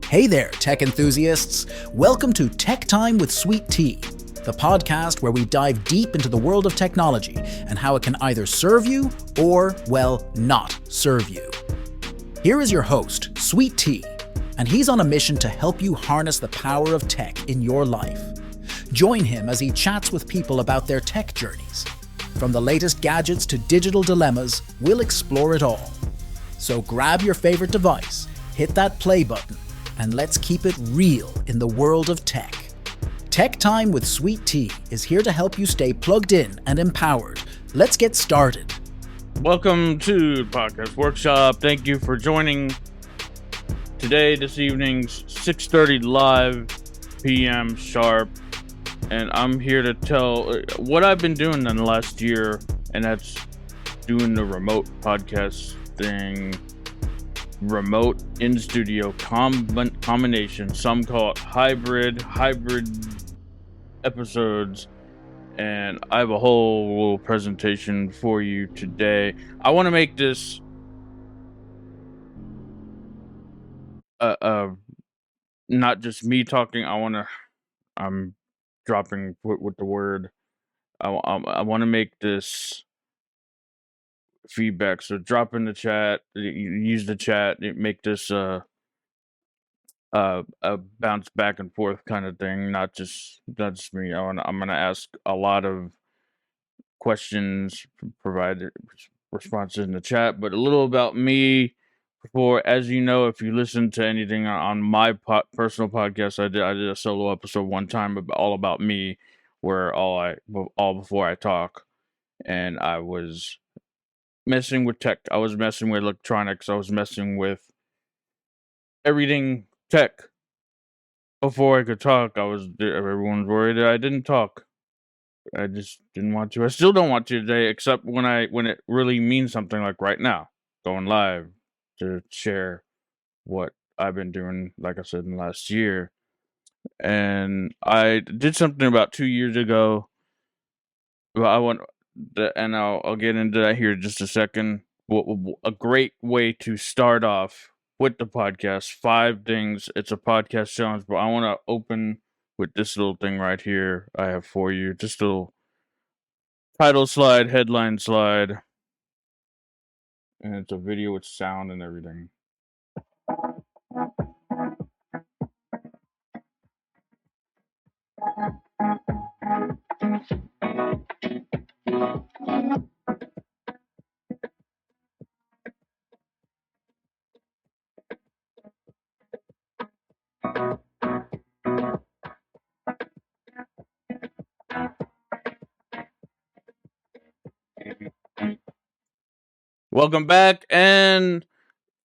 Hey there, tech enthusiasts! Welcome to Tech Time with Sweet Tea, the podcast where we dive deep into the world of technology and how it can either serve you or, well, not serve you. Here is your host, Sweet Tea, and he's on a mission to help you harness the power of tech in your life. Join him as he chats with people about their tech journeys. From the latest gadgets to digital dilemmas, we'll explore it all. So grab your favorite device, hit that play button, and let's keep it real in the world of tech. Tech Time with Sweet Tea is here to help you stay plugged in and empowered. Let's get started. Welcome to the Podcast Workshop. Thank you for joining today, this evening's 6:30 live p.m. sharp. And I'm here to tell what I've been doing in the last year, and that's doing the remote podcast thing. Remote in-studio combination. Some call it hybrid episodes, and I have a whole little presentation for you today. I want to make this not just me talking. I'm dropping with the word. I want to make this feedback, so drop in the chat, use the chat, make this a bounce back and forth kind of thing, not just me. I'm gonna ask a lot of questions, provide responses in the chat, but a little about me. Before, as you know, if you listen to anything on my personal podcast, I did a solo episode one time all about me, where all before I talk, and I was messing with tech. I was messing with electronics. I was messing with everything tech. Before I could talk, everyone's worried that I didn't talk. I just didn't want to. I still don't want to today, except when it really means something, like right now, going live to share what I've been doing, like I said, in the last year. And I did something about 2 years ago. Well, I'll get into that here in just a second. A great way to start off with the podcast, 5 things. It's a podcast challenge, but I want to open with this little thing right here I have for you. Just a little title slide, headline slide, and it's a video with sound and everything. Welcome back, and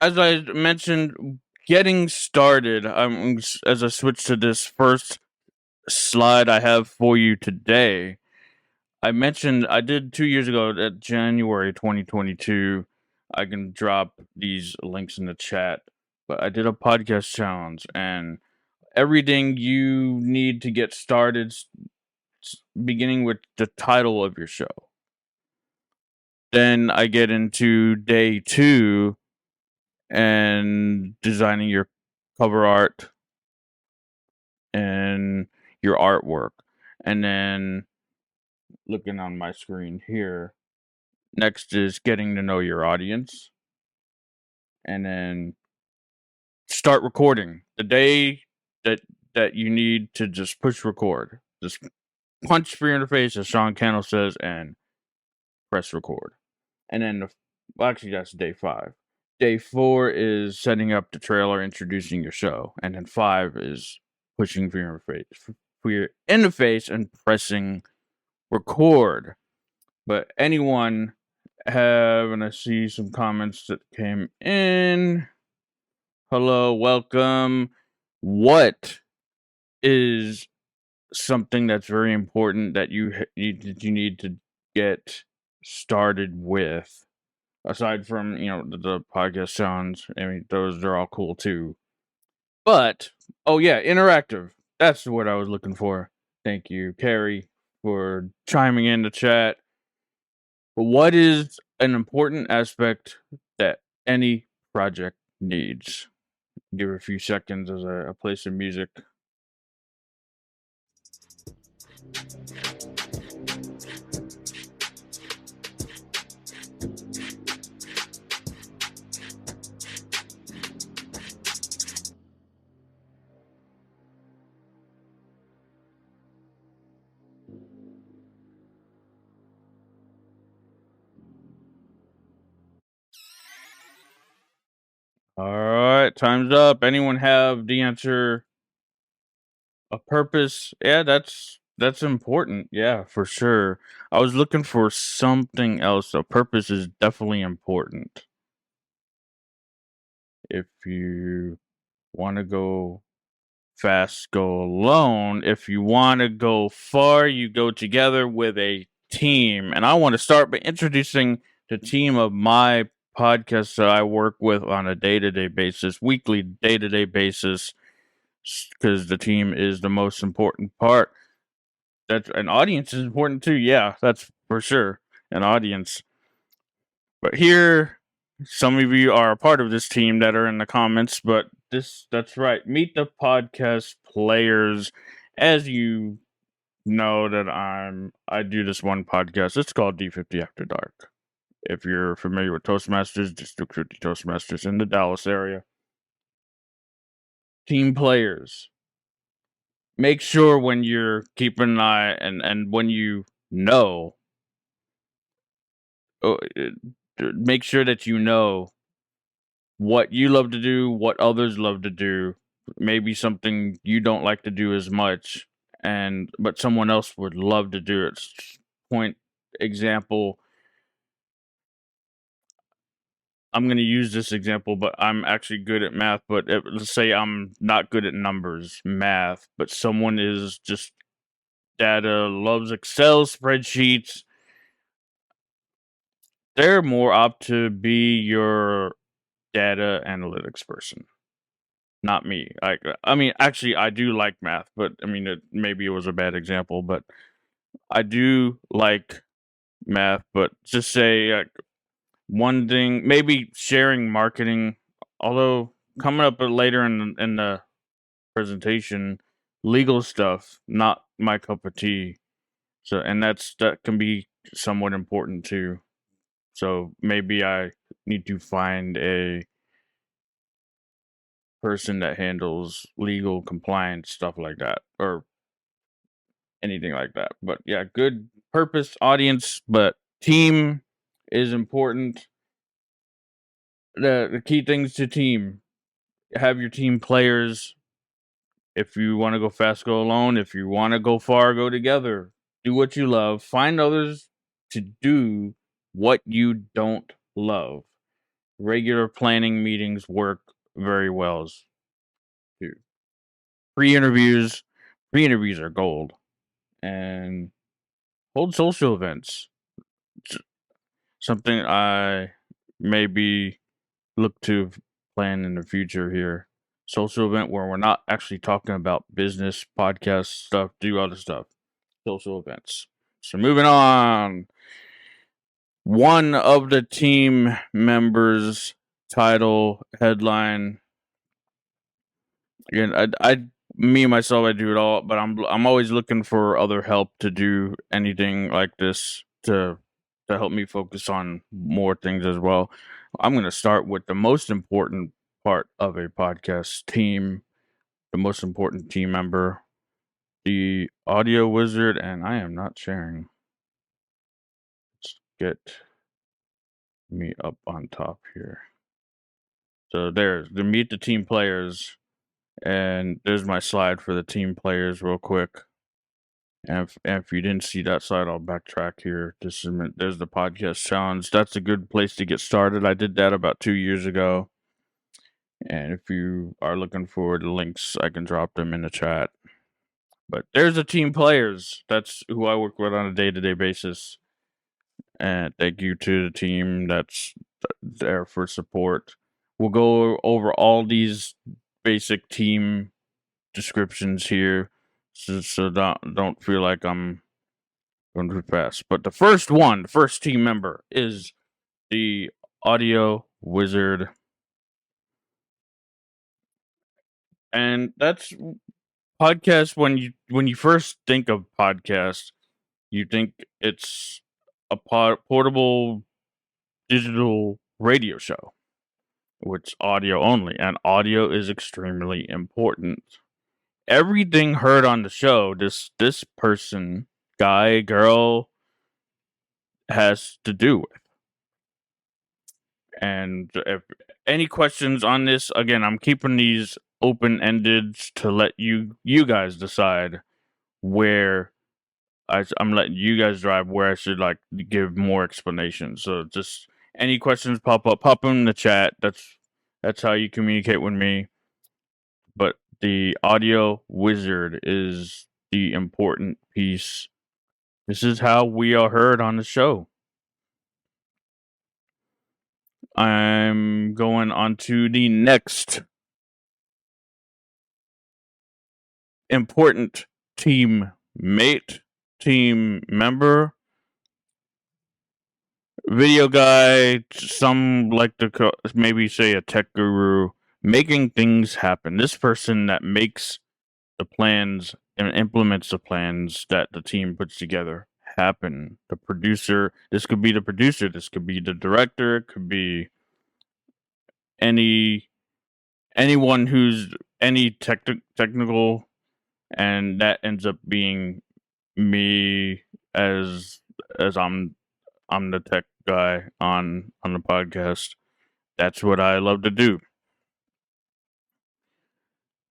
as I mentioned, getting started. As I switch to this first slide I have for you today. I mentioned I did 2 years ago, at January 2022. I can drop these links in the chat, but I did a podcast challenge, and everything you need to get started, beginning with the title of your show. Then I get into day 2 and designing your cover art and your artwork. And then looking on my screen here, next is getting to know your audience. And then start recording. The day that you need to just push record. Just punch for your interface, as Sean Cannell says, and press record. And then, actually, that's day 5. Day 4 is setting up the trailer, introducing your show. And then 5 is pushing for your interface and pressing record. But anyone and I see some comments that came in. Hello, welcome. What is something that's very important that you need to get started with, aside from the podcast sounds? I mean, those are all cool too. But interactive. That's what I was looking for. Thank you, Carrie, for chiming in the chat. But what is an important aspect that any project needs? give a few seconds as I play some music. All right, time's up. Anyone have the answer? A purpose? Yeah, that's important. Yeah, for sure. I was looking for something else. A purpose is definitely important. If you want to go fast, go alone. If you want to go far, you go together with a team. And I want to start by introducing the team of my podcast that I work with on a day-to-day basis, weekly day-to-day basis, because the team is the most important part. That's an audience is important too. Yeah, that's for sure. An audience. But here, some of you are a part of this team that are in the comments, but that's right. Meet the podcast players. As you know that I do this one podcast. It's called D50 After Dark. If you're familiar with Toastmasters, District 50 Toastmasters in the Dallas area. Team players. Make sure when you're keeping an eye and when you know, make sure that you know what you love to do, what others love to do, maybe something you don't like to do as much, but someone else would love to do it. Point example, I'm going to use this example, but I'm actually good at math, but let's say I'm not good at numbers, math, but someone is just data, loves Excel spreadsheets. They're more apt to be your data analytics person. Not me. I mean, actually, I do like math, but I mean, maybe it was a bad example, but I do like math. But just say one thing, maybe sharing marketing. Although coming up later in the presentation, legal stuff, not my cup of tea. So, and that can be somewhat important too. So maybe I need to find a person that handles legal compliance stuff like that, or anything like that. But yeah, good purpose, audience, but team is important. The key things to team: have your team players. If you want to go fast, go alone. If you want to go far, go together. Do what you love. Find others to do what you don't love. Regular planning meetings work very well too. Pre-interviews are gold. And hold social events. Something I maybe look to plan in the future here. Social event where we're not actually talking about business, podcast stuff, do other stuff. Social events. So moving on. One of the team members' title headline. Again, me myself, I do it all, but I'm always looking for other help to do anything like this to help me focus on more things as well. I'm going to start with the most important part of a podcast team, the most important team member, the audio wizard, and I am not sharing. Let's get me up on top here. So there's the meet the team players, and there's my slide for the team players real quick. And if you didn't see that slide, I'll backtrack here. There's the podcast challenge. That's a good place to get started. I did that about 2 years ago. And if you are looking for the links, I can drop them in the chat. But there's the team players. That's who I work with on a day-to-day basis. And thank you to the team that's there for support. We'll go over all these basic team descriptions here. So don't feel like I'm going too fast. But the first team member is the audio wizard. And that's podcast. When you first think of podcast, you think it's a portable digital radio show, which audio only, and audio is extremely important. Everything heard on the show, this person, guy, girl, has to do with. And if any questions on this, again, I'm keeping these open ended to let you guys decide where I'm letting you guys drive where I should like give more explanation. So just any questions pop them in the chat. That's how you communicate with me. But the audio wizard is the important piece. This is how we are heard on the show. I'm going on to the next important team member, video guy, some like to maybe say a tech guru, making things happen. This person that makes the plans and implements the plans that the team puts together happen. The producer, this could be the producer, this could be the director, it could be anyone who's any technical, and that ends up being me as I'm the tech guy on the podcast. That's what I love to do.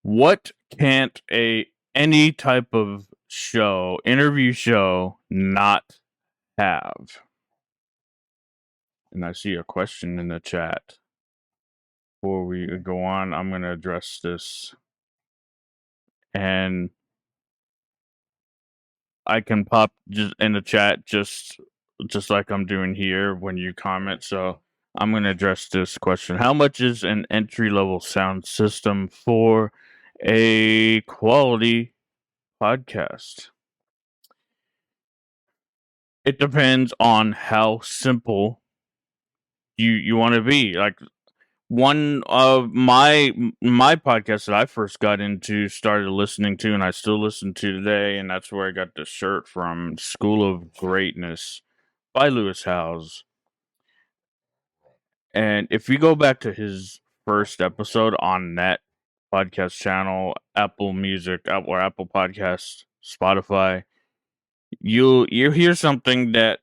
What can't any type of show, interview show, not have? And I see a question in the chat. Before we go on, I'm going to address this. And I can pop just in the chat just like I'm doing here when you comment. So I'm going to address this question. How much is an entry-level sound system for a quality podcast? It depends on how simple you want to be. Like one of my podcasts that I first got into, started listening to, and I still listen to today, and that's where I got the shirt from, School of Greatness by Lewis Howes. And if you go back to his first episode on that podcast channel, Apple Music, or Apple Podcasts, Spotify, you'll hear something that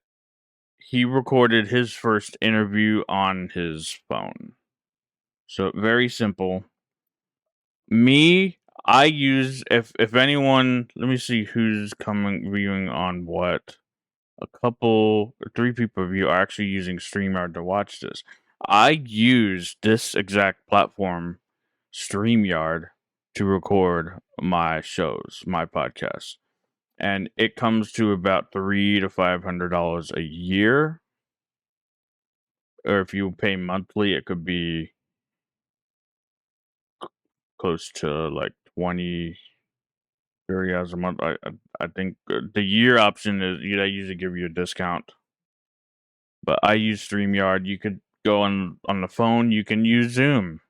he recorded his first interview on his phone. So very simple. I use, if anyone, let me see who's viewing on what. A couple, 3 people of you are actually using StreamYard to watch this. I use this exact platform, StreamYard, to record my shows, my podcasts. And it comes to about $300 to $500 a year. Or if you pay monthly, it could be close to like 20, 30 hours a month. I think the year option is, I usually give you a discount. But I use StreamYard. You could go on the phone. You can use Zoom.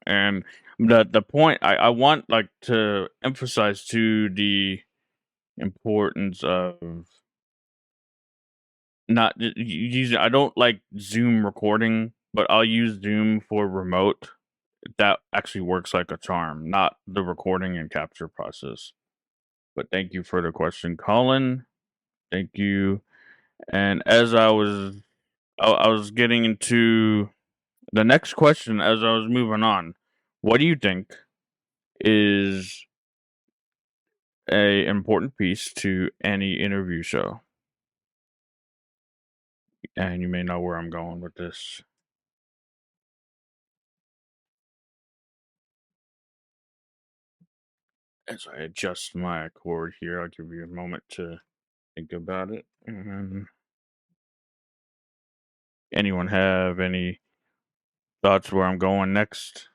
And the point I want like to emphasize to the importance of not using. I don't like Zoom recording, but I'll use Zoom for remote. That actually works like a charm, not the recording and capture process. But thank you for the question, Colin. Thank you. And as I was getting into the next question, as I was moving on, what do you think is a important piece to any interview show? And you may know where I'm going with this. As I adjust my cord here, I'll give you a moment to think about it. Anyone have any thoughts where I'm going next?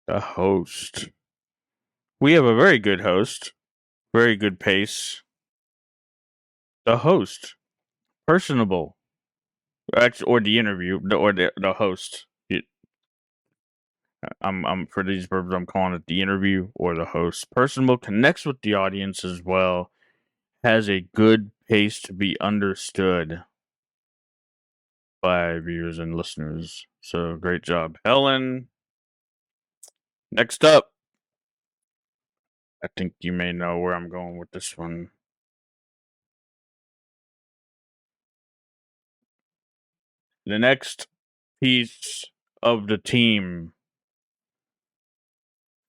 The host. We have a very good host, very good pace. The host, personable, actually, or the interview, or the host. I'm for these purposes, I'm calling it the interview or the host. Personable connects with the audience as well, has a good pace to be understood by viewers and listeners. So great job, Helen. Next up, I think you may know where I'm going with this one. The next piece of the team,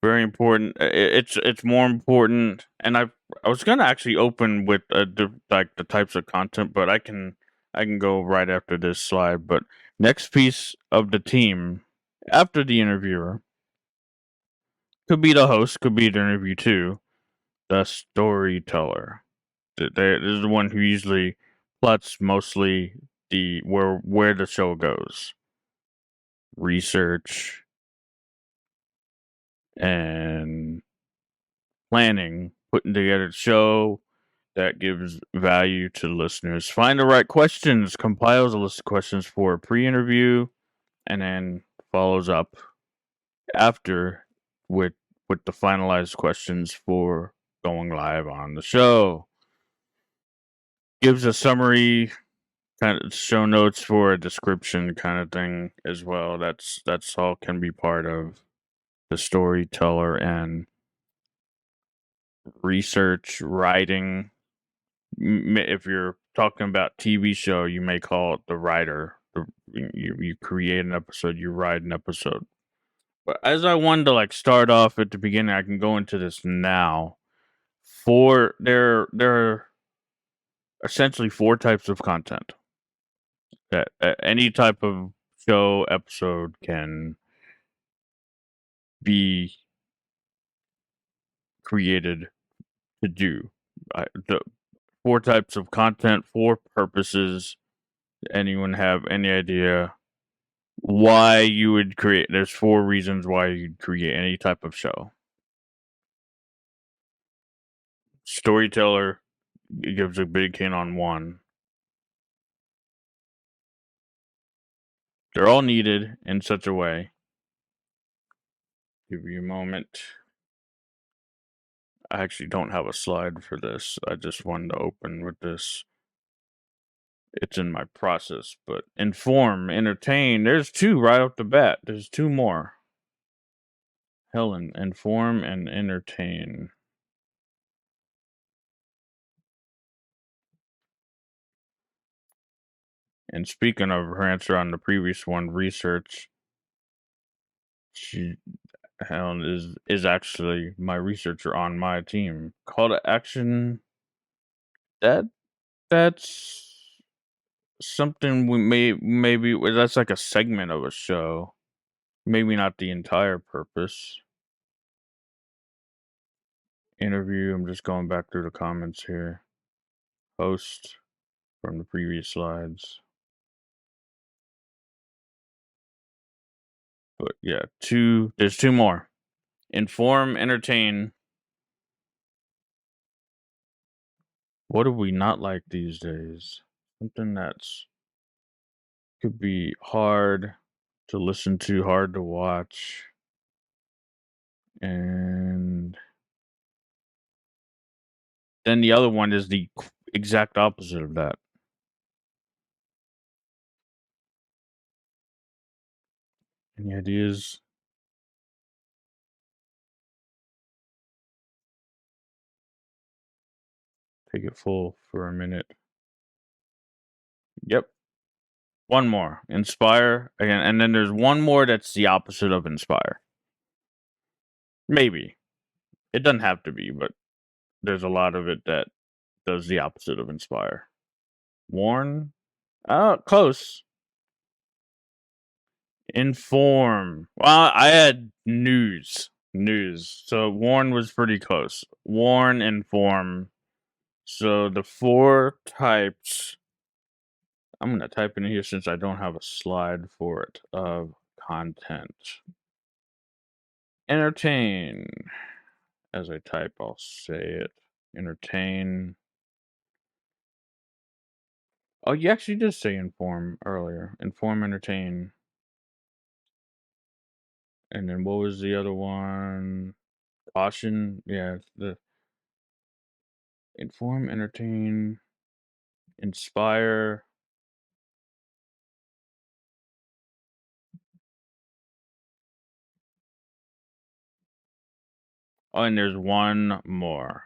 very important. It's more important, and I was gonna actually open with like the types of content, but I can go right after this slide. But next piece of the team after the interviewer could be the host, could be the interview too, the storyteller. This is the one who usually plots mostly the where the show goes, research and planning, putting together a show that gives value to listeners. Find the right questions, compiles a list of questions for a pre-interview, and then follows up after with the finalized questions for going live on the show. Gives a summary, kind of show notes for a description kind of thing as well. That's all can be part of the storyteller and research writing. If you're talking about TV show, you may call it the writer. You create an episode, you write an episode. But as I wanted to like start off at the beginning, I can go into this now. There are essentially four types of content that any type of show episode can be created to do. The four types of content, four purposes. Anyone have any idea why you would create? There's four reasons why you'd create any type of show. Storyteller gives a big hint on one. They're all needed in such a way. Give you a moment. I actually don't have a slide for this. I just wanted to open with this. It's in my process, but inform, entertain. There's two right off the bat. There's two more. Helen, inform and entertain. And speaking of her answer on the previous one, research. Helen is actually my researcher on my team. Call to action. That's something maybe that's like a segment of a show. Maybe not the entire purpose. Interview. I'm just going back through the comments here. Host from the previous slides. But yeah, there's two more. Inform, entertain. What do we not like these days? Something that's could be hard to listen to, hard to watch. And then the other one is the exact opposite of that. Any ideas? Take it full for a minute. Yep. One more. Inspire again, and then there's one more that's the opposite of inspire. Maybe. It doesn't have to be, but there's a lot of it that does the opposite of inspire. Warn? Close. Inform. Well, I had news. So warn was pretty close. Warn, inform. So the four types. I'm going to type in here since I don't have a slide for it of content. Entertain. As I type, I'll say it. Entertain. Oh, you actually did say inform earlier. Inform, entertain. And then what was the other one? Caution. Yeah, the inform, entertain, inspire. Oh, and there's one more.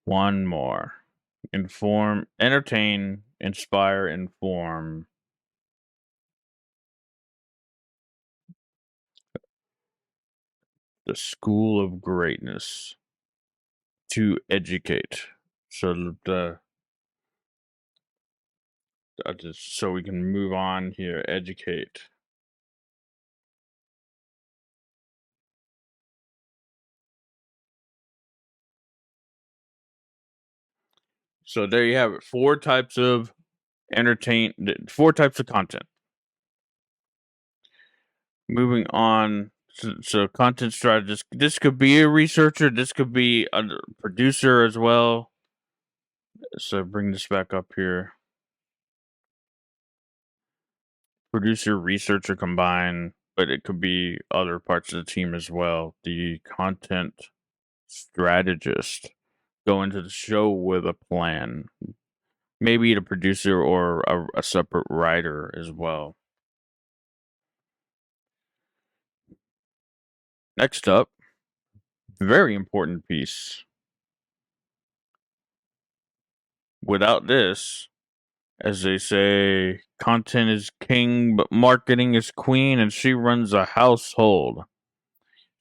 One more. Inform, entertain, inspire, inform. The School of Greatness. To educate. So so we can move on here. Educate. So there you have it. Four types of four types of content. Moving on. So content strategist. This could be a researcher. This could be a producer as well. So bring this back up here. Producer, researcher combined, but it could be other parts of the team as well. The content strategist. Go into the show with a plan. Maybe the producer or a separate writer as well. Next up, very important piece. Without this, as they say, content is king, but marketing is queen, and she runs a household.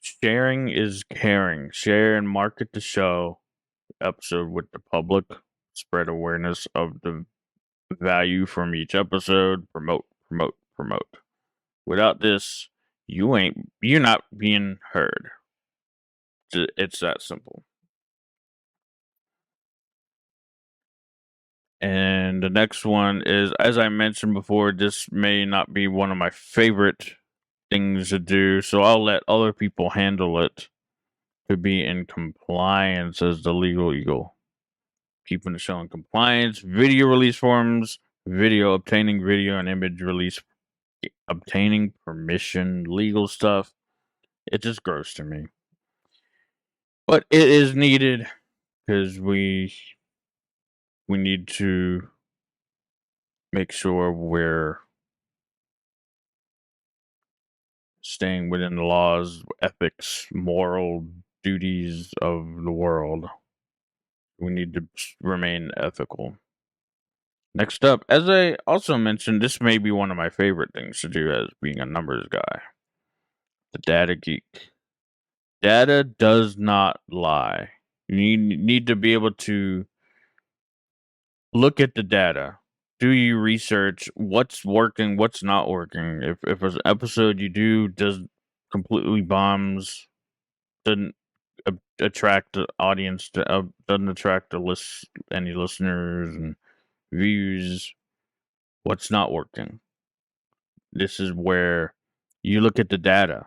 Sharing is caring. Share and market the show episode with the public. Spread awareness of the value from each episode. Promote, promote, promote. Without this, you're not being heard. It's that simple. And the next one is, as I mentioned before, this may not be one of my favorite things to do, so I'll let other people handle it. To be in compliance as the legal eagle. Keeping the show in compliance, video release forms, obtaining video and image release, obtaining permission, legal stuff. It just grows to me. But it is needed because we need to make sure we're staying within the laws, ethics, moral duties of the world. We need to remain ethical. Next up, as I also mentioned, this may be one of my favorite things to do as being a numbers guy. The data geek. Data does not lie. You need to be able to look at the data. Do you research what's working, what's not working? If an episode you do does completely bombs, doesn't attract the audience, doesn't attract any listeners and views, what's not working? This is where you look at the data,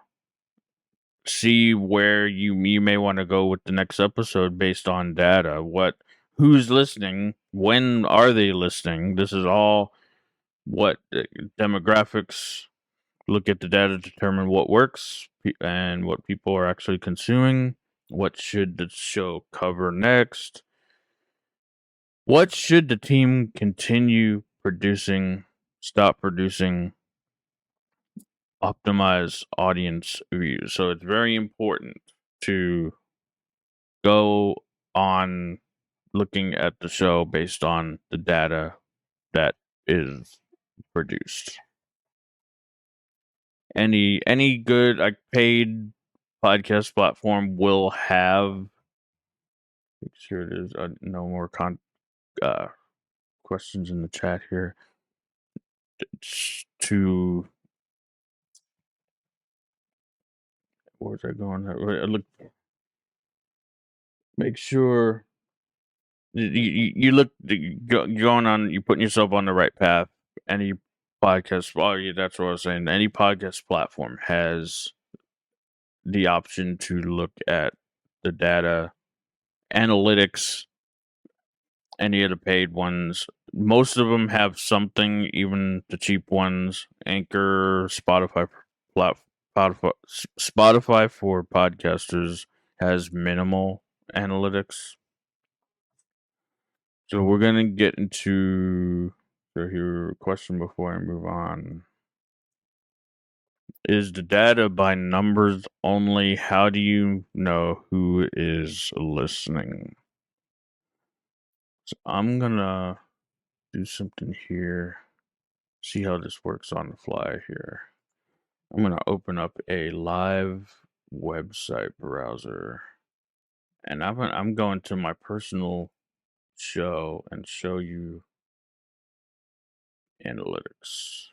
see where you may want to go with the next episode based on data. Who's listening? When are they listening? This is all what demographics. Look at the data to determine what works and what people are actually consuming. What should the show cover next? What should the team continue producing, stop producing, optimize audience views? So it's very important to go on looking at the show based on the data that is produced. Any good paid podcast platform will have. Make sure there's no more questions in the chat here. To where's that going? Look, make sure you look going on. You putting yourself on the right path. Any podcast? Oh, yeah, that's what I was saying. Any podcast platform has the option to look at the data, analytics, any of the paid ones. Most of them have something, even the cheap ones. Anchor, Spotify for podcasters has minimal analytics. So we're gonna get into your question before I move on. Is the data by numbers only? How do you know who is listening? So I'm gonna do something here. See how this works on the fly here. I'm gonna open up a live website browser, and I'm going to my personal show and show you analytics.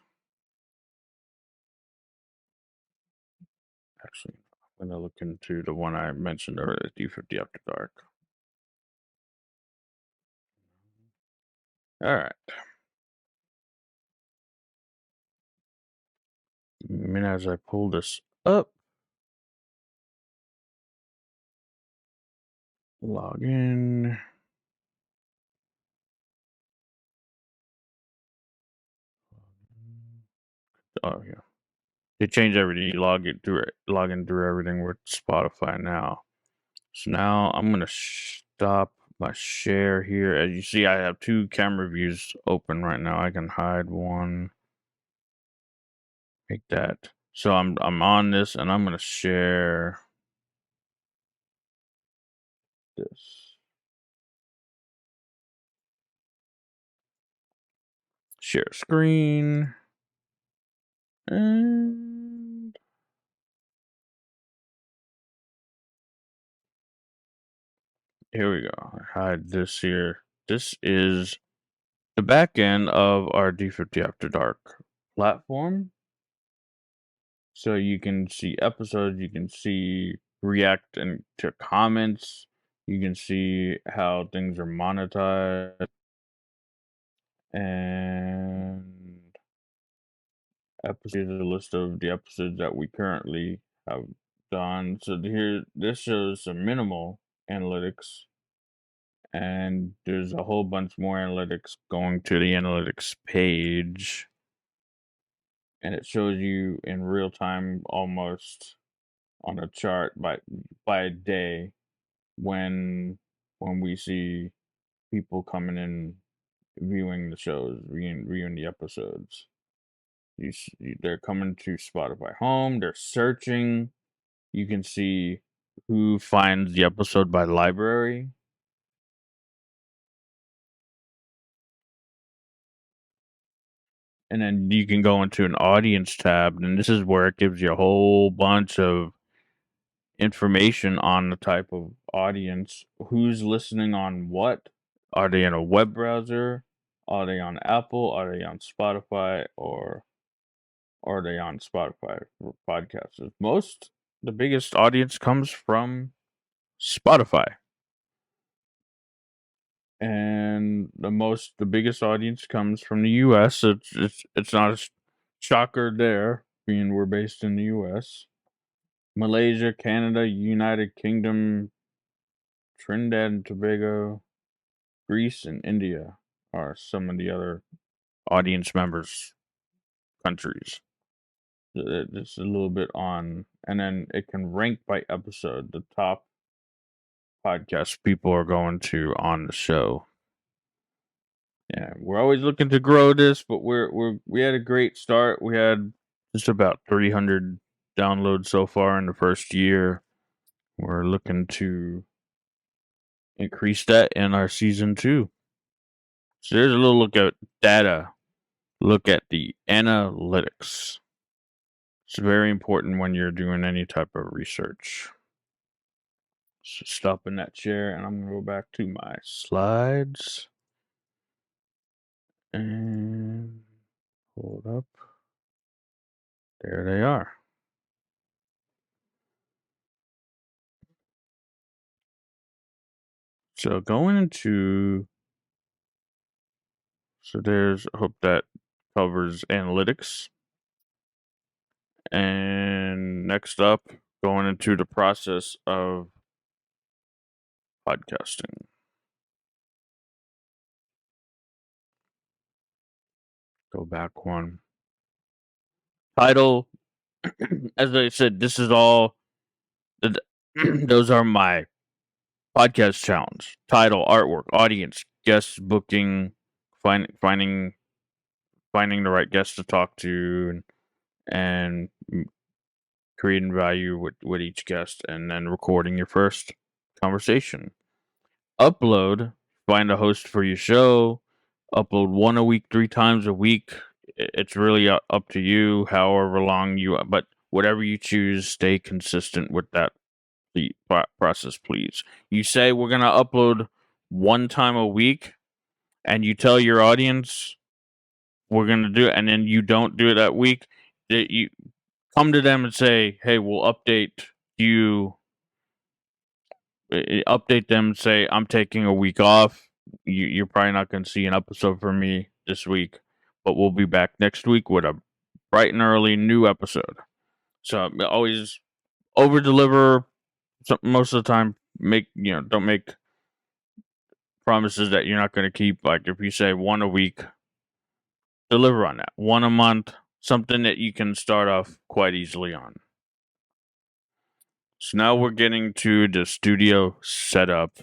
Actually, I'm gonna look into the one I mentioned earlier, D50 After Dark. All right. And as I pull this up, log in. Oh yeah, they changed everything. You log in through everything with Spotify now. So now I'm gonna stop my share here. As you see, I have 2 camera views open right now. I can hide one, make that. So I'm on this, and I'm gonna share this. Share screen. And here we go. I hide this here. This is the back end of our D50 After Dark platform. So you can see episodes, you can see react and to comments, you can see how things are monetized, and episodes is a list of the episodes that we currently have done. So here, this shows some minimal analytics, and there's a whole bunch more analytics going to the analytics page, and it shows you in real time, almost on a chart by day, when we see people coming in, viewing the shows, viewing the episodes. They're coming to Spotify Home. They're searching. You can see who finds the episode by library. And then you can go into an audience tab, and this is where it gives you a whole bunch of information on the type of audience, who's listening on what. Are they in a web browser? Are they on Apple? Are they on Spotify? Or are they on Spotify for podcasts? The biggest audience comes from Spotify. And the biggest audience comes from the US. It's not a shocker there, being we're based in the US. Malaysia, Canada, United Kingdom, Trinidad and Tobago, Greece, and India are some of the other audience members countries. Just a little bit on, and then it can rank by episode, the top podcasts people are going to on the show. Yeah, we're always looking to grow this, but we had a great start. We had just about 300 downloads so far in the first year. We're looking to increase that in our season 2. So there's a little look at data. Look at the analytics. It's very important when you're doing any type of research. So stop in that chair, and I'm going to go back to my slides. And hold up. There they are. So going into, there's, I hope that covers analytics. And next up, going into the process of podcasting. Go back one. Title, as I said, this is all, those are my podcast challenge. Title, artwork, audience, guest booking, finding the right guest to talk to, and creating value with each guest, and then recording your first conversation. Upload, find a host for your show, upload 1 a week, 3 times a week. It's really up to you, however long but whatever you choose, stay consistent with that process, please. You say we're going to upload 1 time a week, and you tell your audience we're going to do it, and then you don't do it that week, you come to them and say, hey, we'll update you. Update them and say, I'm taking a week off. You're probably not going to see an episode from me this week, but we'll be back next week with a bright and early new episode. So always over deliver. Most of the time, don't make promises that you're not going to keep. Like if you say 1 a week, deliver on that. 1 a month, something that you can start off quite easily on. So now we're getting to the studio setup,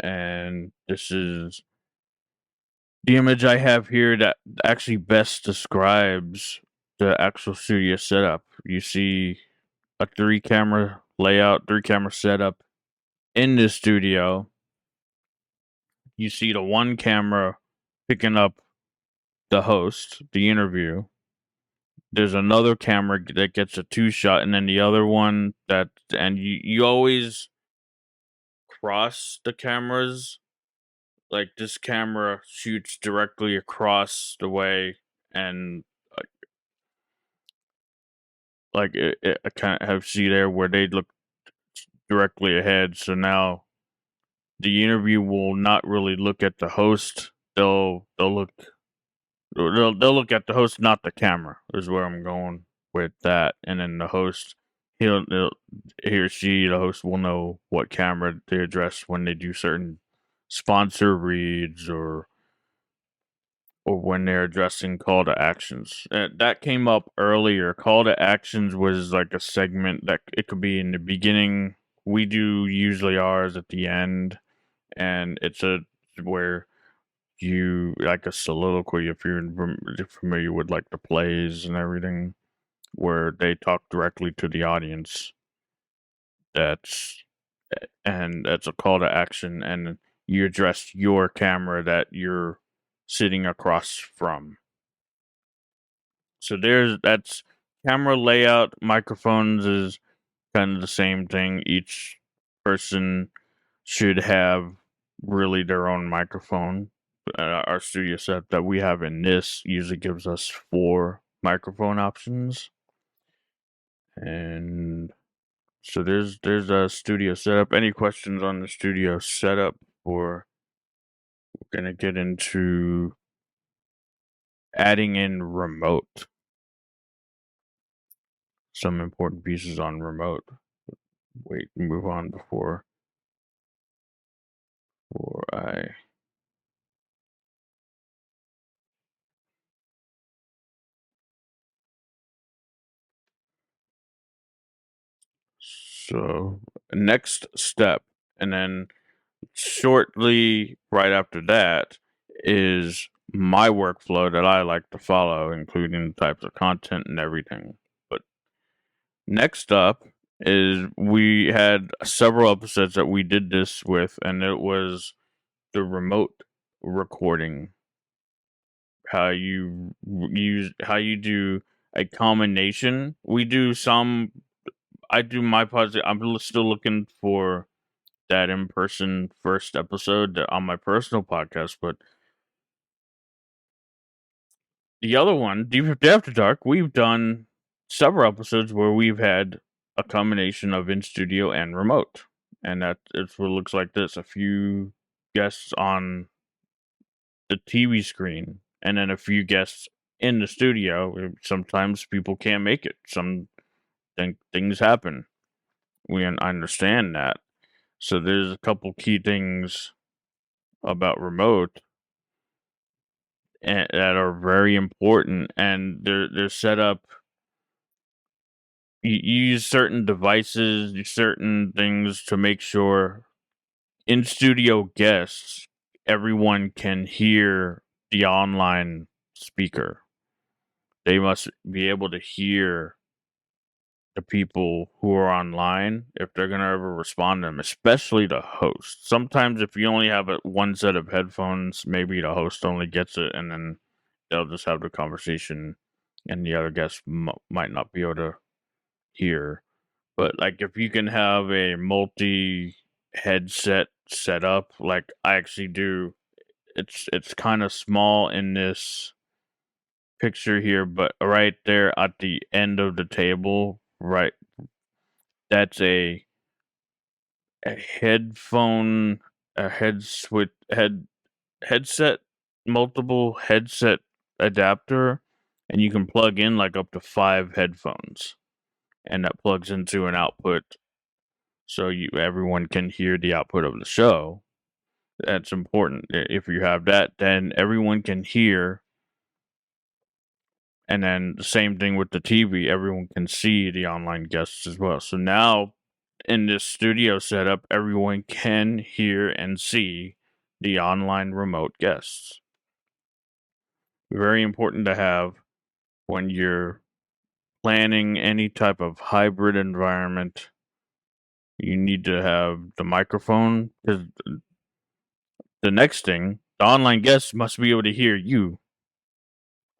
and this is the image I have here that actually best describes the actual studio setup. You see a 3-camera layout, 3-camera setup in the studio. You see the 1 camera picking up the host, the interview. There's another camera that gets a 2-shot, and then the other one and you always cross the cameras. Like this camera shoots directly across the way, and I kind of have see there where they look directly ahead. So now the interview will not really look at the host. They'll look at the host, not the camera. Is where I'm going with that. And then the host, he or she, the host will know what camera they address when they do certain sponsor reads or when they're addressing call to actions. That came up earlier. Call to actions was like a segment that it could be in the beginning. We do usually ours at the end, and it's where you like a soliloquy if you're familiar with like the plays and everything, where they talk directly to the audience. That's a call to action, and you address your camera that you're sitting across from. So that's camera layout. Microphones is kind of the same thing. Each person should have really their own microphone. Our studio setup that we have in this usually gives us 4 microphone options. And so there's a studio setup. Any questions on the studio setup, or we're gonna get into adding in remote? Some important pieces on remote. Wait, move on before I. So next step, and then shortly right after that is my workflow that I like to follow, including types of content and everything. But next up is we had several episodes that we did this with, and it was the remote recording. How you do a combination. I do my podcast. I'm still looking for that in-person first episode on my personal podcast, but the other one, Deep After Dark, we've done several episodes where we've had a combination of in studio and remote, and it's what it looks like this: a few guests on the TV screen, and then a few guests in the studio. Sometimes people can't make it. Things happen. I understand that. So there's a couple key things about remote that are very important, and they're set up. You use certain devices, certain things to make sure in studio guests, everyone can hear the online speaker. They must be able to hear the people who are online if they're going to ever respond to them, especially the host. Sometimes, if you only have one set of headphones, maybe the host only gets it, and then they'll just have the conversation, and the other guests might not be able to hear. But like, if you can have a multi headset set up, like I actually do, it's kind of small in this picture here, but right there at the end of the table, right, that's a headphone, a headset, multiple headset adapter, and you can plug in like up to 5 headphones, and that plugs into an output, so everyone can hear the output of the show. That's important. If you have that, then everyone can hear. And then the same thing with the TV, everyone can see the online guests as well. So now in this studio setup, everyone can hear and see the online remote guests. Very important to have when you're planning any type of hybrid environment. You need to have the microphone, because the next thing, the online guests must be able to hear you.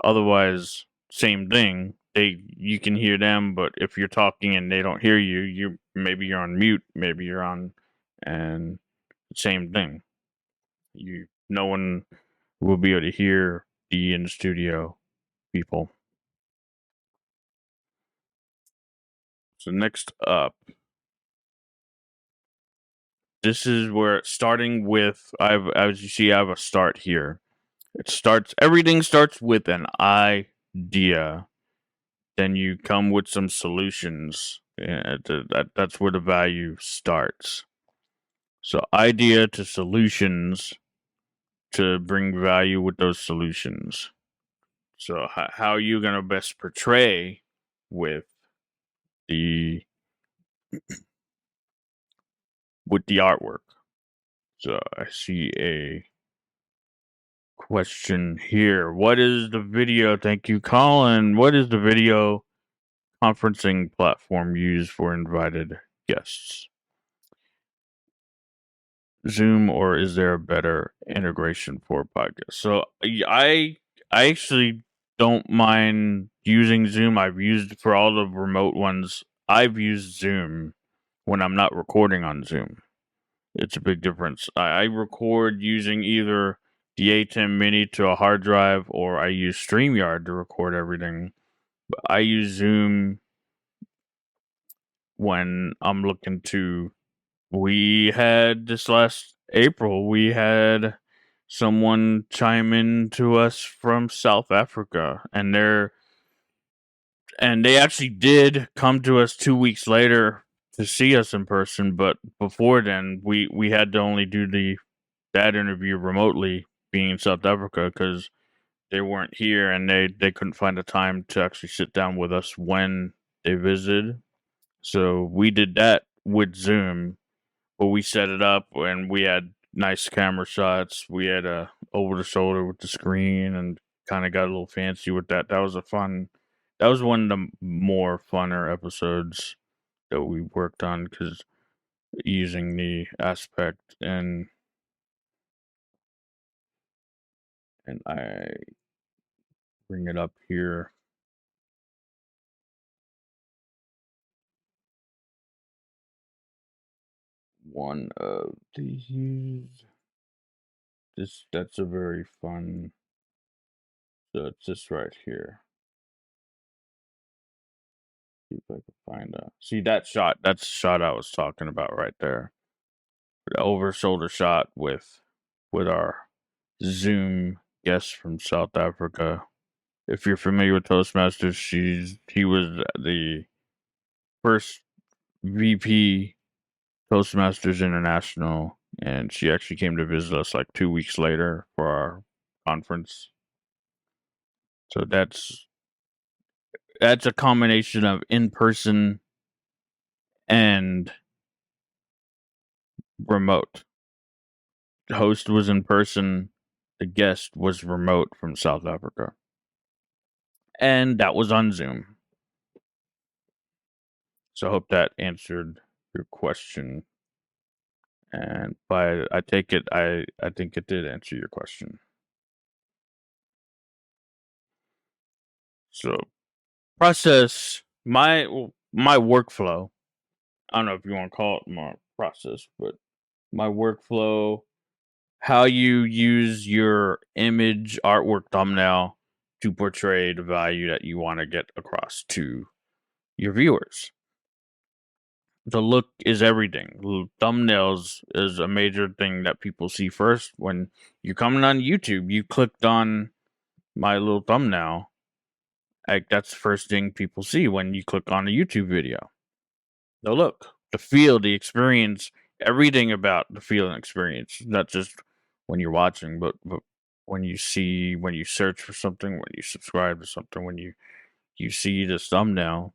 Otherwise, same thing. You can hear them, but if you're talking and they don't hear you, maybe you're on mute, maybe you're on, and same thing. No one will be able to hear the in studio people. So next up, this is where, starting with, as you see, I have a start here. Everything starts with an idea. Then you come with some solutions. That's where the value starts. So idea to solutions to bring value with those solutions. So how are you going to best portray with the artwork? So I see a question here. What is the video? Thank you, Colin. What is the video conferencing platform used for invited guests? Zoom, or is there a better integration for podcasts? So I actually don't mind using Zoom. I've used, for all the remote ones, I've used Zoom when I'm not recording on Zoom. It's a big difference. I record using either the ATEM Mini to a hard drive, or I use StreamYard to record everything. But I use Zoom when I'm looking to. We had this last April, we had someone chime in to us from South Africa, and they actually did come to us 2 weeks later to see us in person. But before then, we had to only do that interview remotely, being in South Africa, because they weren't here, and they couldn't find a time to actually sit down with us when they visited. So we did that with Zoom, but we set it up and we had nice camera shots. We had a over the shoulder with the screen, and kind of got a little fancy with that. That was one of the more funner episodes that we worked on, because using the aspect, and I bring it up here. One of these. That's a very fun. So it's this right here. See if I can find that. See that shot? That's the shot I was talking about right there. The over shoulder shot with our Zoom guest from South Africa. If you're familiar with Toastmasters, he was the first VP Toastmasters International, and she actually came to visit us like 2 weeks later for our conference. So that's a combination of in person and remote. The host was in person, the guest was remote from South Africa. And that was on Zoom. So I hope that answered your question. And I take it I think it did answer your question. So process my workflow. I don't know if you want to call it my process, but my workflow, how you use your image, artwork, thumbnail to portray the value that you want to get across to your viewers. The look is everything. Thumbnails is a major thing that people see first. When you're coming on YouTube, you clicked on my little thumbnail. Like, that's the first thing people see when you click on a YouTube video. The look, the feel, the experience, everything about the feel and experience. Not just when you're watching, but when you see, when you search for something, when you subscribe to something, when you see this thumbnail,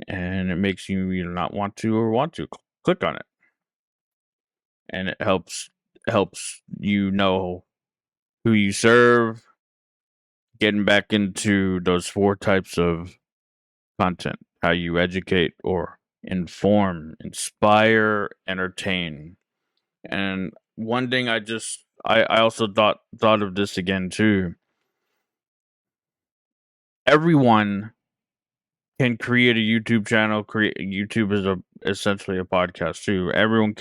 and it makes you either not want to or want to click on it, and it helps you know who you serve. Getting back into those 4 types of content: how you educate or inform, inspire, entertain. And one thing I also thought of this again too. Everyone can create a YouTube channel. YouTube is essentially a podcast too. Anyone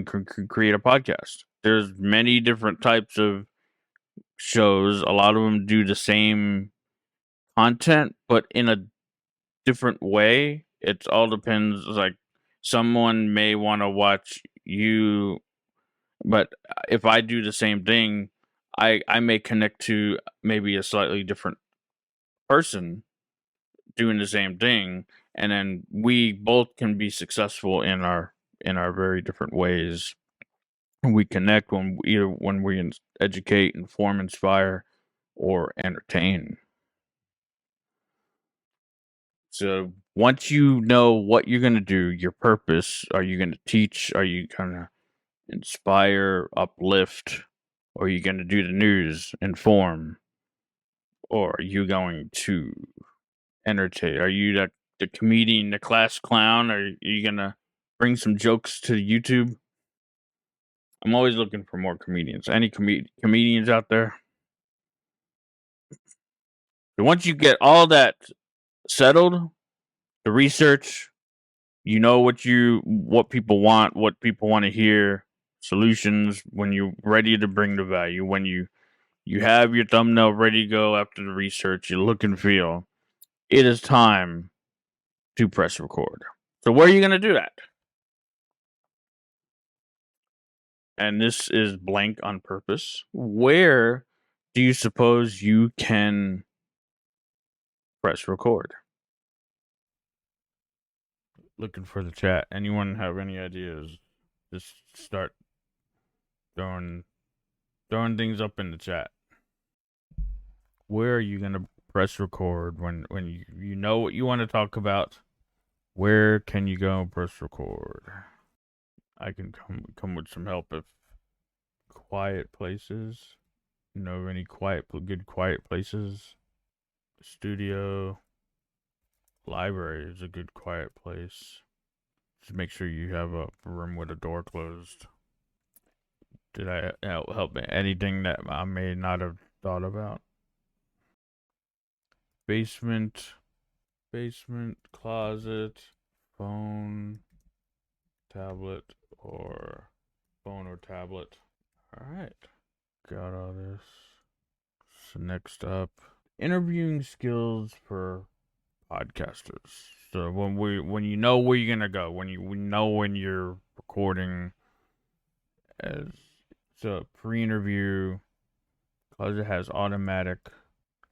can create a podcast. There's many different types of shows. A lot of them do the same content, but in a different way. It all depends. Like, someone may want to watch you, but if I do the same thing, I may connect to maybe a slightly different person doing the same thing, and then we both can be successful in our very different ways. We connect when we educate, inform, inspire, or entertain. So once you know what you're going to do, your purpose, are you going to teach? Are you going to inspire, uplift? Or are you going to do the news, inform? Or are you going to entertain? Are you the comedian, the class clown? Are you going to bring some jokes to YouTube? I'm always looking for more comedians. Any comedians out there? So once you get all that settled, the research, you know what people want, what people want to hear, solutions, when you're ready to bring the value, when you have your thumbnail ready to go after the research, you look and feel, it is time to press record. So where are you going to do that? And this is blank on purpose. Where do you suppose you can press record? Looking for the chat. Anyone have any ideas? Just start throwing things up in the chat. Where are you going to press record when you know what you want to talk about? Where can you go and press record? I can come with some help. If quiet places, you know, any good quiet places. Studio, library is a good quiet place. Just make sure you have a room with a door closed. Did I help anything that I may not have thought about? Basement, closet, phone, tablet, or tablet. All right, got all this. So next up, interviewing skills for podcasters. So when you know where you're gonna go, when you're recording, as so pre-interview, Closet has automatic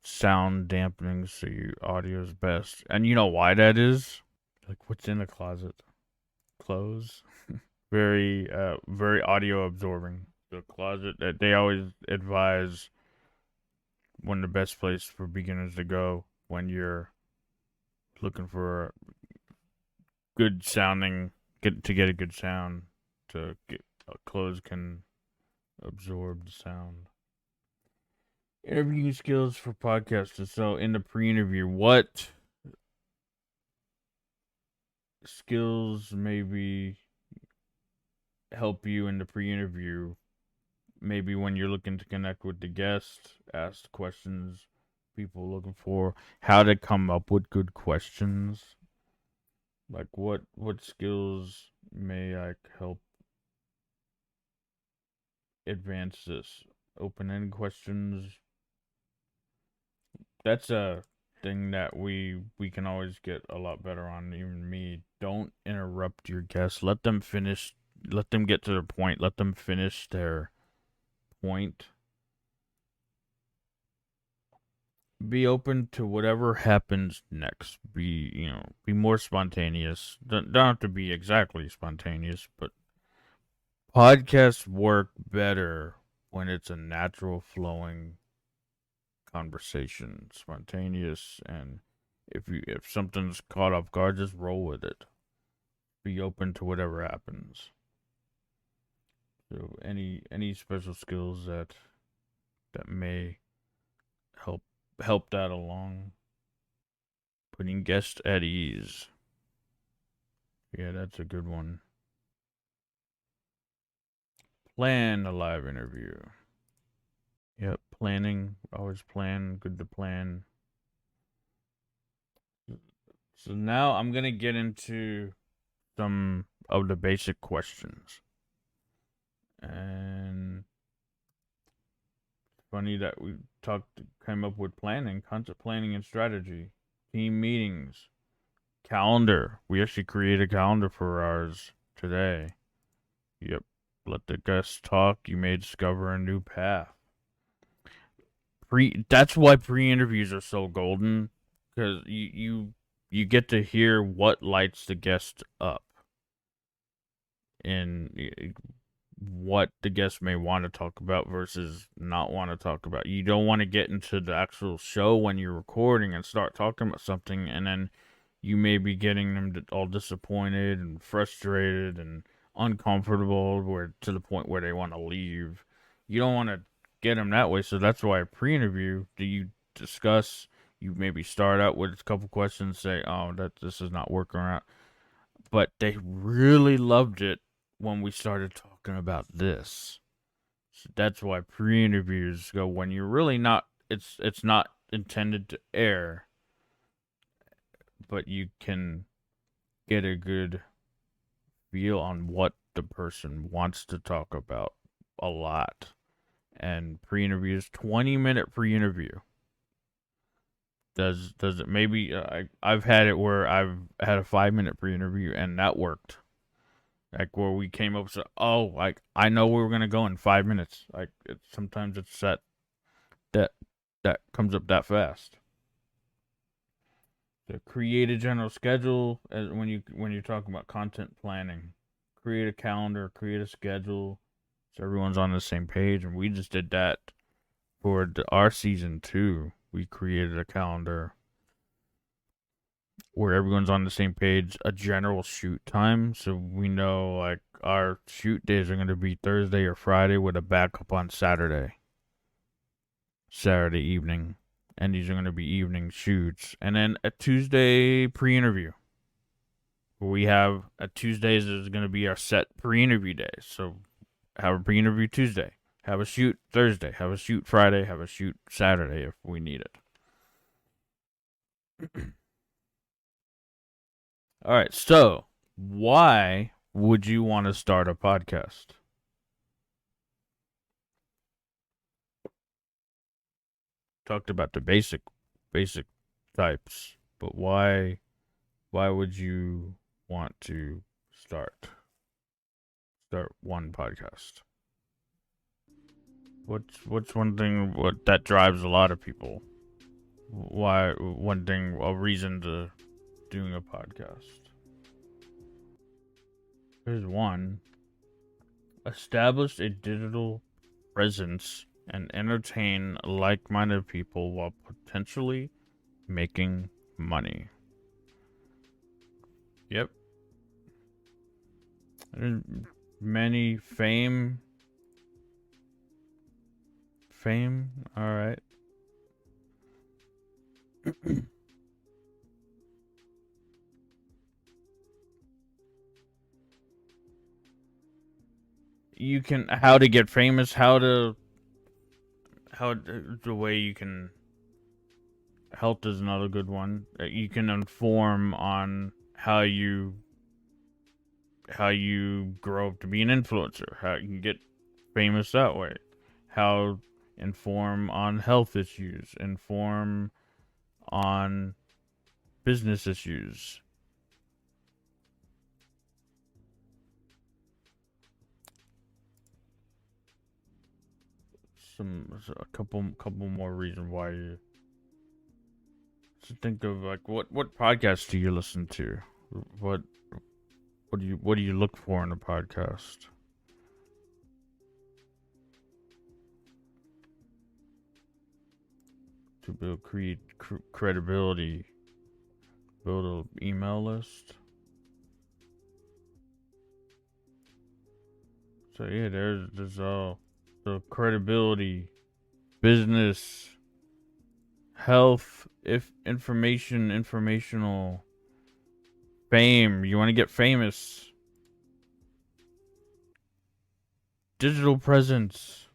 sound dampening, so your audio is best. And you know why that is? Like, what's in the closet? clothes. Very very audio absorbing. The closet that they always advise one of the best place for beginners to go when you're looking for a good sounding get a good sound to get clothes can absorb the sound. Interviewing skills for podcasters. So in the pre-interview, what skills maybe help you in the pre-interview? Maybe when you're looking to connect with the guest, ask questions people looking for, how to come up with good questions. Like what skills may help advance this? Open-ended questions. That's a thing that we can always get a lot better on. Even me, don't interrupt your guests. Let them finish. Let them get to their point. Let them finish their point. Be open to whatever happens next. Be more spontaneous. Don't have to be exactly spontaneous, but podcasts work better when it's a natural flowing conversation, spontaneous, and if something's caught off guard, just roll with it. Be open to whatever happens. So any special skills that may help that along. Putting guests at ease. Yeah, that's a good one. Plan a live interview. Yep, planning. Always plan. Good to plan. So now I'm going to get into some of the basic questions. And funny that we came up with planning, concept planning and strategy, team meetings, calendar. We actually created a calendar for ours today. Yep. Let the guests talk. You may discover a new path. That's why pre-interviews are so golden, because you get to hear what lights the guest up and what the guest may want to talk about versus not want to talk about. You don't want to get into the actual show when you're recording and start talking about something, and then you may be getting them all disappointed and frustrated and uncomfortable, to the point where they want to leave. You don't want to get them that way, so that's why a pre-interview, you maybe start out with a couple questions, say, oh, this is not working out, but they really loved it when we started talking about this. So that's why pre-interviews go when you're really not, it's not intended to air, but you can get a good feel on what the person wants to talk about a lot. And pre-interviews, 20-minute pre-interview. Does it, maybe I've had it where I've had a 5-minute pre-interview and that worked. Like where we came up with, I know where we're gonna go in 5 minutes. Like sometimes it's that comes up that fast. So create a general schedule when you're talking about content planning. Create a calendar, create a schedule, so everyone's on the same page. And we just did that for our season 2. We created a calendar where everyone's on the same page, a general shoot time, so we know like our shoot days are going to be Thursday or Friday with a backup on Saturday evening, and these are going to be evening shoots. And then a Tuesday pre-interview, where we have a Tuesdays is going to be our set pre-interview day. So have a pre-interview Tuesday, have a shoot Thursday, have a shoot Friday, have a shoot Saturday if we need it. All right, so why would you want to start a podcast? Talked about the basic types, but why would you want to start one podcast? What's one thing that drives a lot of people? Why a reason to doing a podcast? Here's one. Establish a digital presence and entertain like-minded people while potentially making money. Yep. There's many fame. All right. You can how to get famous, the way you can health is another good one. You can inform on how you grow up to be an influencer, how you can get famous that way, how inform on health issues, inform on business issues. A couple more reasons why you should think of, like, what podcasts do you listen to? What do you look for in a podcast? To build credibility, build an email list. So yeah, there's all the credibility, business, health, if informational, fame. You want to get famous. Digital presence.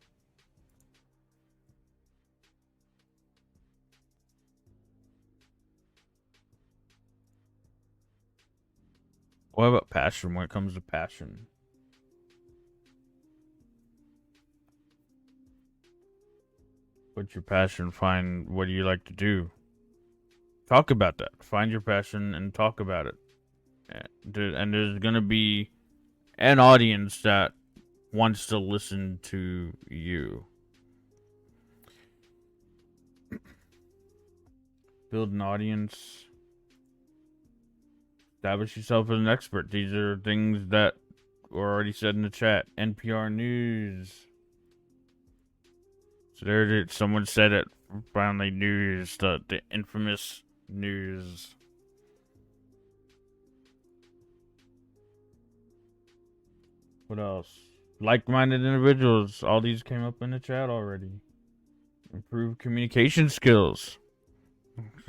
What about passion? When it comes to passion, what's your passion? Find what do you like to do? Talk about that. Find your passion and talk about it. And there's gonna be an audience that wants to listen to you. Build an audience. Establish yourself as an expert. These are things that were already said in the chat. NPR News. So there, someone said it. Finally, news. The infamous news. What else? Like-minded individuals. All these came up in the chat already. Improve communication skills.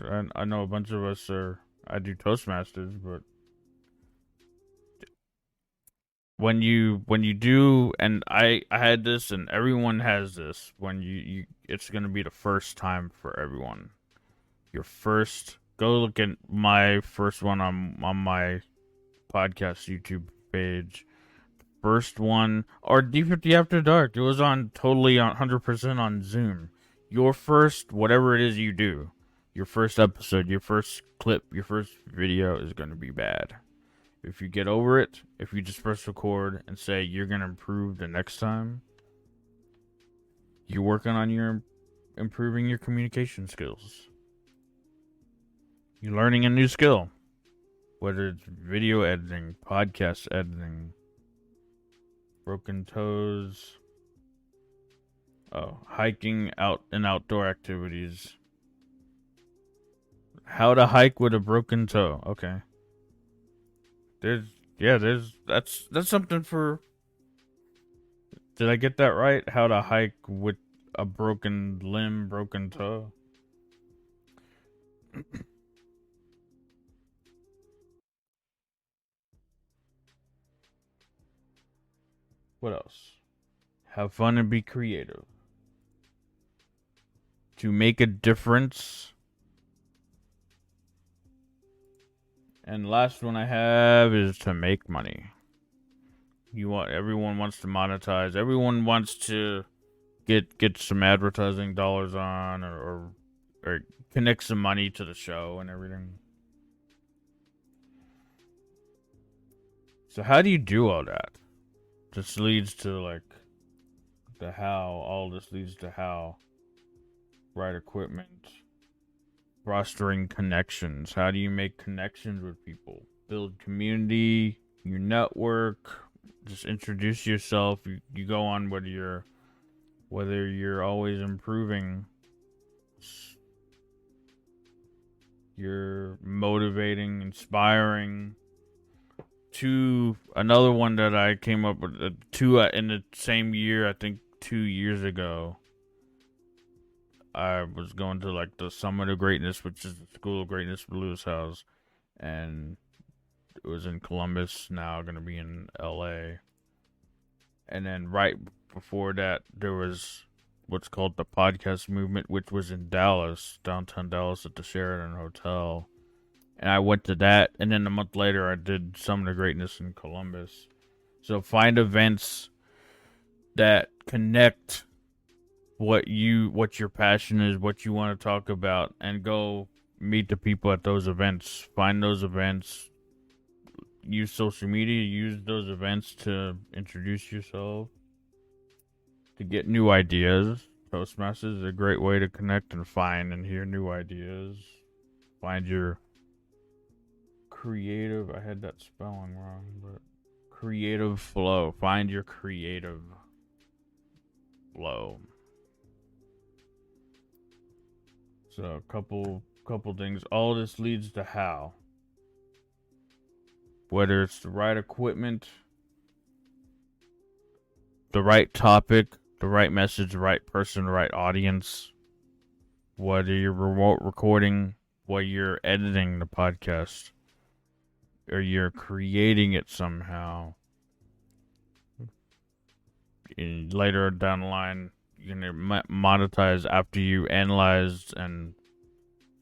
I know a bunch of us I do Toastmasters, but when you do, and I had this, and everyone has this, when you it's gonna be the first time for everyone. Your first, go look at my first one on my podcast YouTube page. First one, or D50 After Dark. It was on totally on 100% on Zoom. Your first, whatever it is you do, your first episode, your first clip, your first video is going to be bad. If you get over it, if you just press record and say you're going to improve the next time, you're working on improving your communication skills. You're learning a new skill, whether it's video editing, podcast editing, broken toes, hiking and outdoor activities. How to hike with a broken toe. Okay. That's something for. Did I get that right? How to hike with a broken limb, broken toe. What else? Have fun and be creative. To make a difference. And last one I have is to make money. Everyone wants to monetize. Everyone wants to get some advertising dollars on, or connect some money to the show and everything. So how do you do all that? This leads to, like, the how. All this leads to how. Right equipment. Fostering connections. How do you make connections with people? Build community. you network, just introduce yourself. You go on whether you're always improving, you're motivating, inspiring. Another one that I came up with, two in the same year, I think 2 years ago. I was going to like the Summit of Greatness, which is the School of Greatness for Lewis Howes, and it was in Columbus. Now going to be in LA. And then right before that, there was what's called the podcast movement, which was in Dallas, downtown Dallas, at the Sheraton Hotel. And I went to that, and then a month later, I did Summit of Greatness in Columbus. So find events that connect what your passion is, what you want to talk about, and go meet the people at those events. Find those events. Use social media. Use those events to introduce yourself, to get new ideas. Toastmasters is a great way to connect and find and hear new ideas. Find your creative, I had that spelling wrong, but creative flow. Find your creative flow. So a couple things. All this leads to how. Whether it's the right equipment, the right topic, the right message, the right person, the right audience. Whether you're remote recording, whether you're editing the podcast, or you're creating it somehow. And later down the line, you're going to monetize after you analyzed and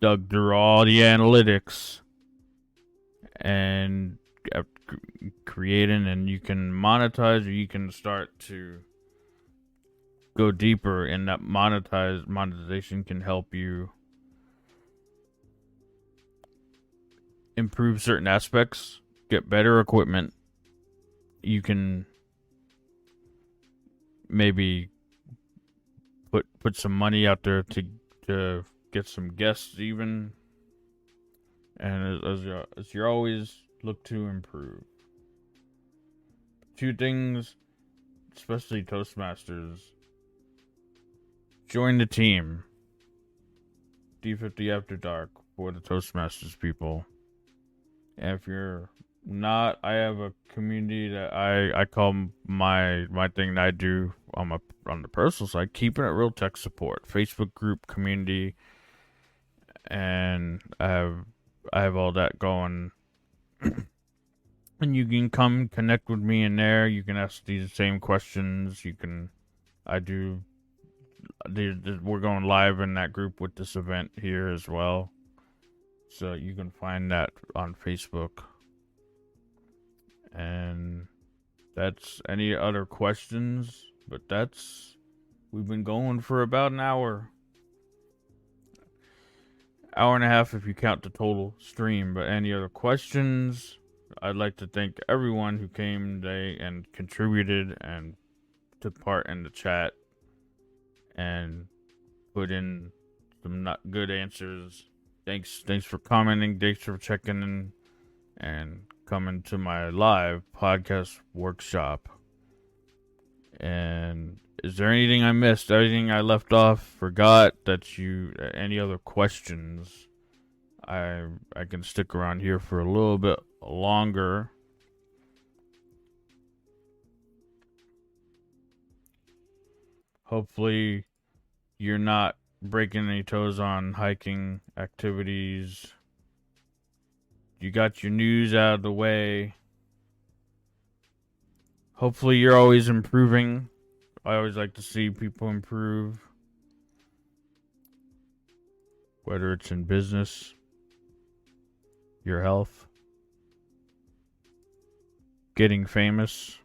dug through all the analytics and creating, and you can monetize, or you can start to go deeper, and that monetization can help you improve certain aspects, get better equipment. You can maybe put some money out there to get some guests even, and as you always look to improve. Two things, especially Toastmasters: join the team. D50 After Dark for the Toastmasters people. And if you're not, I have a community that I call my thing that I do on the personal side, keeping it real tech support, Facebook group community, and I have all that going. And you can come connect with me in there. You can ask these same questions. We're going live in that group with this event here as well. So you can find that on Facebook. And that's any other questions. But we've been going for about an hour. Hour and a half if you count the total stream. But any other questions? I'd like to thank everyone who came today and contributed and took part in the chat and put in some not good answers. Thanks for commenting. Thanks for checking in and coming to my live podcast workshop. And is there anything I missed? Anything I left off? Forgot any other questions? I can stick around here for a little bit longer. Hopefully you're not breaking any toes on hiking activities. You got your news out of the way. Hopefully you're always improving. I always like to see people improve. Whether it's in business, your health, getting famous,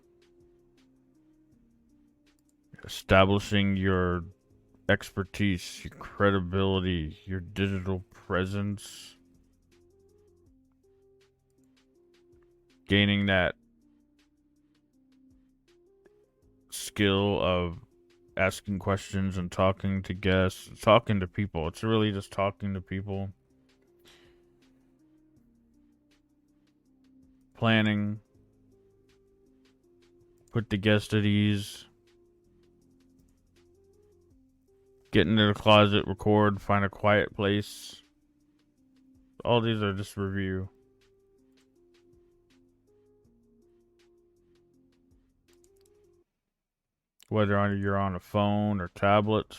establishing your expertise, your credibility, your digital presence, gaining that skill of asking questions and talking to guests, talking to people. It's really just talking to people. Planning, put the guest at ease, get into the closet, record, find a quiet place. All these are just review. Whether you're on a phone or tablet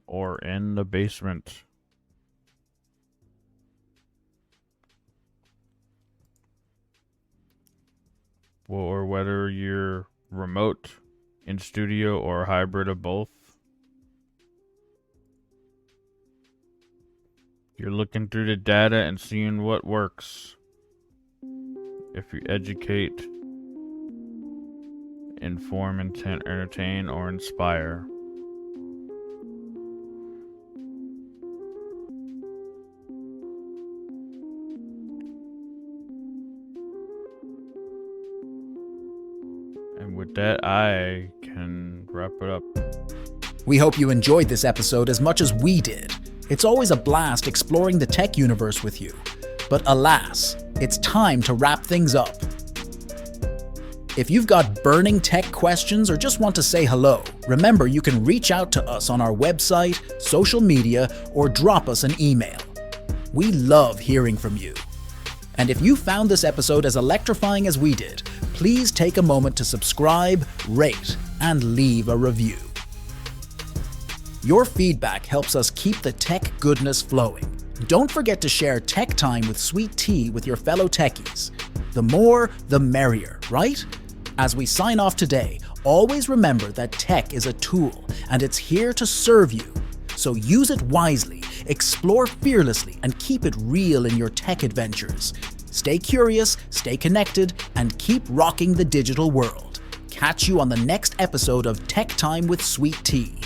or in the basement. Or whether you're remote, in studio, or a hybrid of both. You're looking through the data and seeing what works. If you educate, inform, entertain, or inspire. And with that, I can wrap it up. We hope you enjoyed this episode as much as we did. It's always a blast exploring the tech universe with you. But alas, it's time to wrap things up. If you've got burning tech questions or just want to say hello, remember you can reach out to us on our website, social media, or drop us an email. We love hearing from you. And if you found this episode as electrifying as we did, please take a moment to subscribe, rate, and leave a review. Your feedback helps us keep the tech goodness flowing. Don't forget to share Tech Time with Sweet Tea with your fellow techies. The more, the merrier, right? As we sign off today, always remember that tech is a tool and it's here to serve you. So use it wisely, explore fearlessly, and keep it real in your tech adventures. Stay curious, stay connected, and keep rocking the digital world. Catch you on the next episode of Tech Time with Sweet Tea.